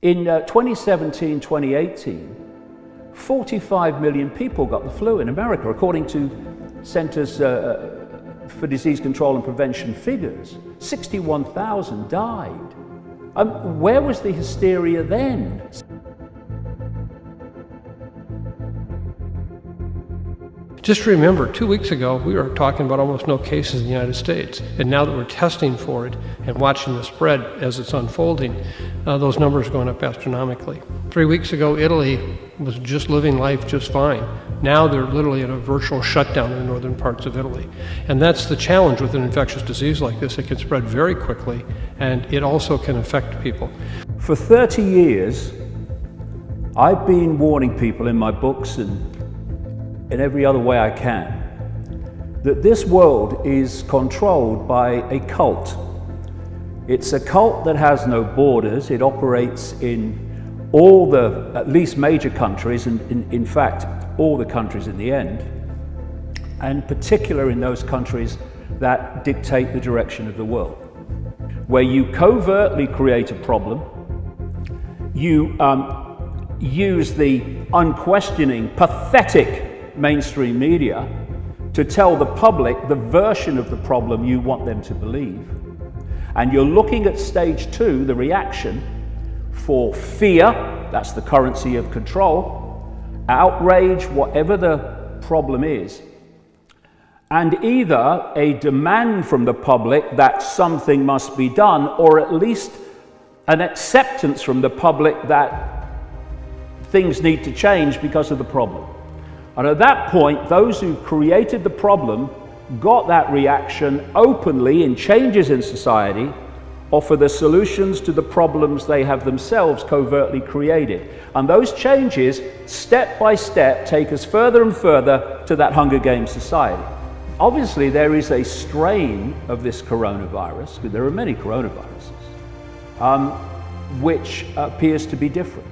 In 2017, 2018, 45 million people got the flu in America, according to Centers for Disease Control and Prevention figures. 61,000 died. Where was the hysteria then? Just remember, 2 weeks ago, we were talking about almost no cases in the United States. And now that we're testing for it and watching the spread as it's unfolding, those numbers are going up astronomically. 3 weeks ago, Italy was just living life just fine. Now they're literally in a virtual shutdown in the northern parts of Italy. And that's the challenge with an infectious disease like this. It can spread very quickly, and it also can affect people. For 30 years, I've been warning people in my books and in every other way I can, that this world is controlled by a cult. It's a cult that has no borders. It operates in all the, at least major countries, and in fact, all the countries in the end, and in particular in those countries that dictate the direction of the world, where you covertly create a problem, you use the unquestioning, pathetic mainstream media to tell the public the version of the problem you want them to believe. And you're looking at stage 2, the reaction, for fear, that's the currency of control, outrage, whatever the problem is, and either a demand from the public that something must be done, or at least an acceptance from the public that things need to change because of the problem. And at that point, those who created the problem got that reaction openly in changes in society, offer the solutions to the problems they have themselves covertly created. And those changes, step by step, take us further and further to that Hunger Games society. Obviously, there is a strain of this coronavirus, because there are many coronaviruses, which appears to be different.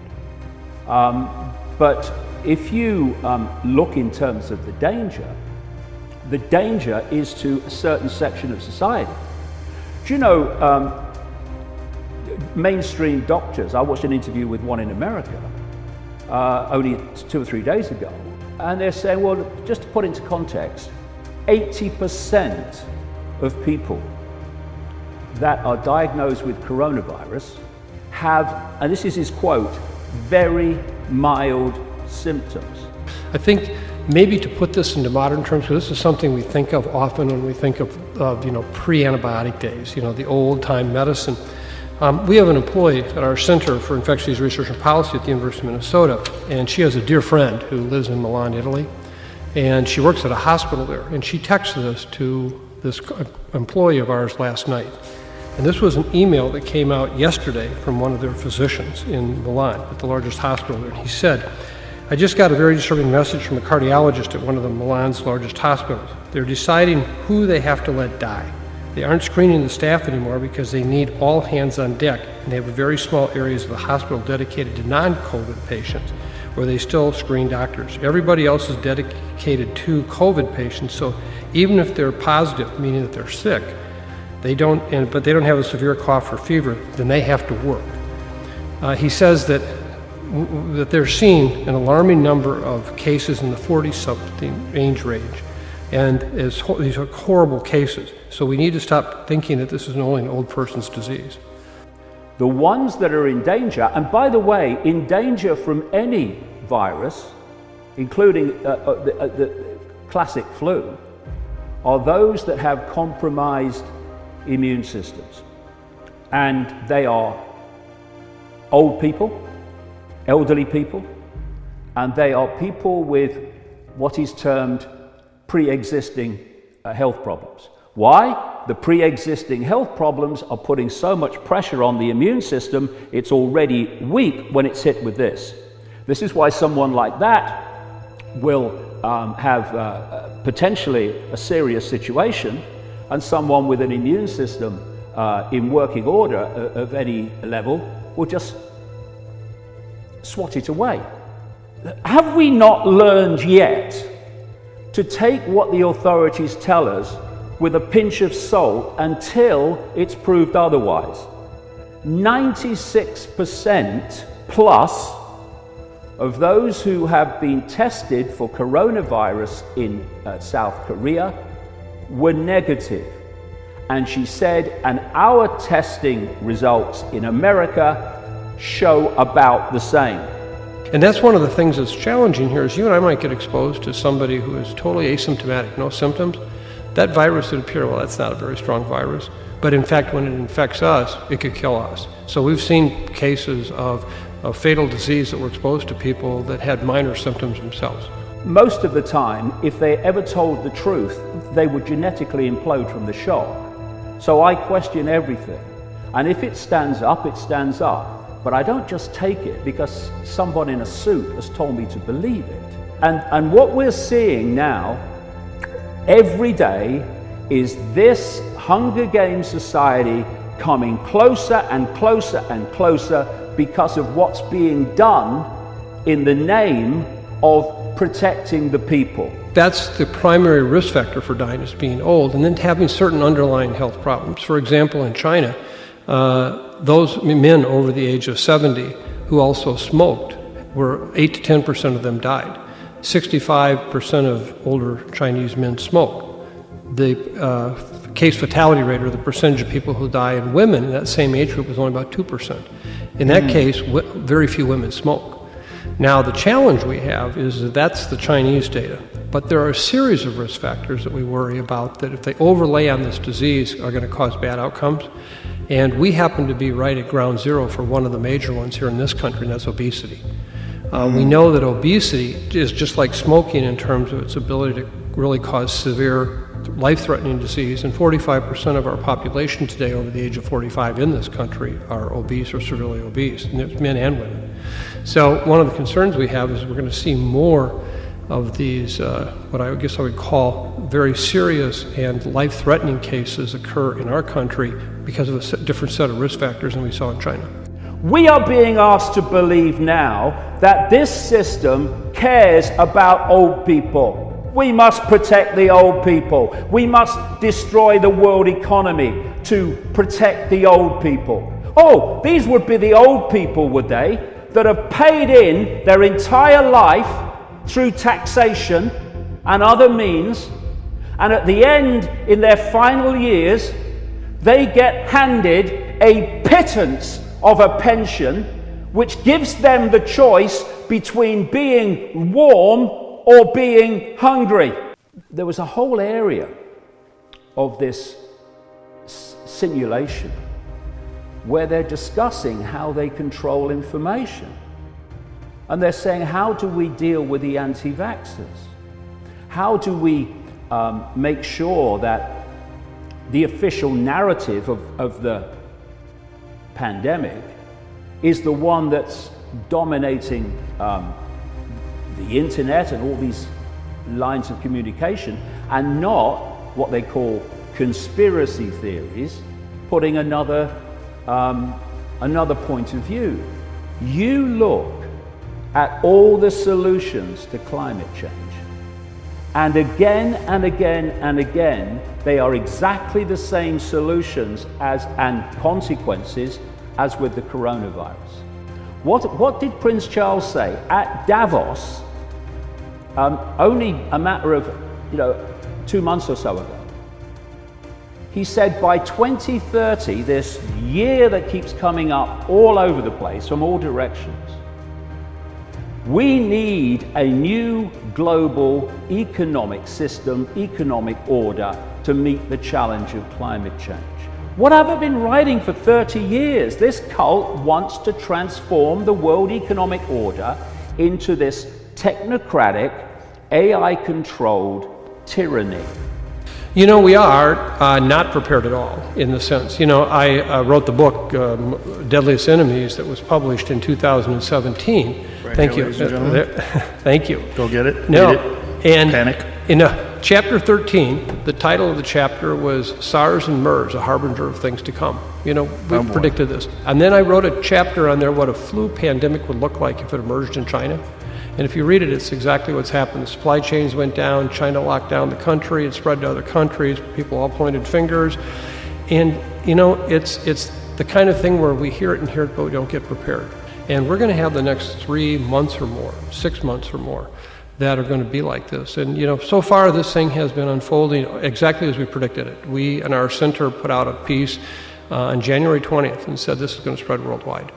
But if you look in terms of the danger is to a certain section of society. Do you know, mainstream doctors, I watched an interview with one in America only 2 or 3 days ago, and they're saying, well, just to put into context, 80% of people that are diagnosed with coronavirus have, and this is his quote, very mild symptoms. I think maybe to put this into modern terms, because this is something we think of often when we think of pre-antibiotic days, the old-time medicine. We have an employee at our Center for Infectious Disease Research and Policy at the University of Minnesota, and she has a dear friend who lives in Milan, Italy, and she works at a hospital there, and she texted us to this employee of ours last night. And this was an email that came out yesterday from one of their physicians in Milan, at the largest hospital there. He said, I just got a very disturbing message from a cardiologist at one of the Milan's largest hospitals. They're deciding who they have to let die. They aren't screening the staff anymore because they need all hands on deck, and they have very small areas of the hospital dedicated to non-COVID patients, where they still screen doctors. Everybody else is dedicated to COVID patients, so even if they're positive, meaning that they're sick, but they don't have a severe cough or fever, then they have to work. He says that they're seeing an alarming number of cases in the 40-something age range, and these are horrible cases. So we need to stop thinking that this is only an old person's disease. The ones that are in danger, and by the way, in danger from any virus, including the classic flu, are those that have compromised immune systems. And they are old people, elderly people, and they are people with what is termed pre-existing health problems. Why? The pre-existing health problems are putting so much pressure on the immune system, it's already weak when it's hit with this. This is why someone like that will have potentially a serious situation, and someone with an immune system in working order of any level will just swat it away. Have we not learned yet to take what the authorities tell us with a pinch of salt until it's proved otherwise? 96% plus of those who have been tested for coronavirus in South Korea were negative. And she said, and our testing results in America show about the same. And that's one of the things that's challenging here is you and I might get exposed to somebody who is totally asymptomatic, no symptoms. That virus would appear, well, that's not a very strong virus. But in fact, when it infects us, it could kill us. So we've seen cases of fatal disease that were exposed to people that had minor symptoms themselves. Most of the time, if they ever told the truth, they would genetically implode from the shock. So I question everything. And if it stands up, it stands up. But I don't just take it because somebody in a suit has told me to believe it. And what we're seeing now, every day, is this Hunger Games society coming closer and closer and closer because of what's being done in the name of protecting the people. That's the primary risk factor for dying, is being old, and then having certain underlying health problems. For example, in China, those men over the age of 70 who also smoked, 8 to 10% of them died. 65% of older Chinese men smoke. The case fatality rate, or the percentage of people who die in women in that same age group, was only about 2%. In that case, very few women smoke. Now, the challenge we have is that that's the Chinese data, but there are a series of risk factors that we worry about that, if they overlay on this disease, are going to cause bad outcomes. And we happen to be right at ground zero for one of the major ones here in this country, and that's obesity. We know that obesity is just like smoking in terms of its ability to really cause severe life-threatening disease, and 45% of our population today over the age of 45 in this country are obese or severely obese, and it's men and women. So one of the concerns we have is we're going to see more of these, what I guess I would call very serious and life-threatening cases occur in our country because of a different set of risk factors than we saw in China. We are being asked to believe now that this system cares about old people. We must protect the old people. We must destroy the world economy to protect the old people. Oh, these would be the old people, would they, that have paid in their entire life through taxation and other means, and at the end, in their final years, they get handed a pittance of a pension which gives them the choice between being warm or being hungry. There was a whole area of this simulation where they're discussing how they control information. And they're saying, how do we deal with the anti-vaxxers? How do we make sure that the official narrative of the pandemic is the one that's dominating the internet and all these lines of communication, and not what they call conspiracy theories, putting another point of view. You look at all the solutions to climate change, and again and again and again, they are exactly the same solutions and consequences as with the coronavirus. What did Prince Charles say at Davos only a matter of 2 months or so ago? He said by 2030, this year that keeps coming up all over the place from all directions, we need a new global economic system, economic order to meet the challenge of climate change. What have I been writing for 30 years? This cult wants to transform the world economic order into this technocratic, AI-controlled tyranny. We are not prepared at all in the sense. I wrote the book, Deadliest Enemies, that was published in 2017. Right. Thank here, you. ladies and gentlemen. Thank you. Go get it. No, Read it. and Panic. In chapter 13, the title of the chapter was SARS and MERS, a harbinger of things to come. We predicted this. And then I wrote a chapter on there what a flu pandemic would look like if it emerged in China. And if you read it, it's exactly what's happened. The supply chains went down, China locked down the country, it spread to other countries, people all pointed fingers. And, it's the kind of thing where we hear it, but we don't get prepared. And we're going to have the next 3 months or more, 6 months or more, that are going to be like this. And so far this thing has been unfolding exactly as we predicted it. We and our center put out a piece on January 20th and said this is going to spread worldwide.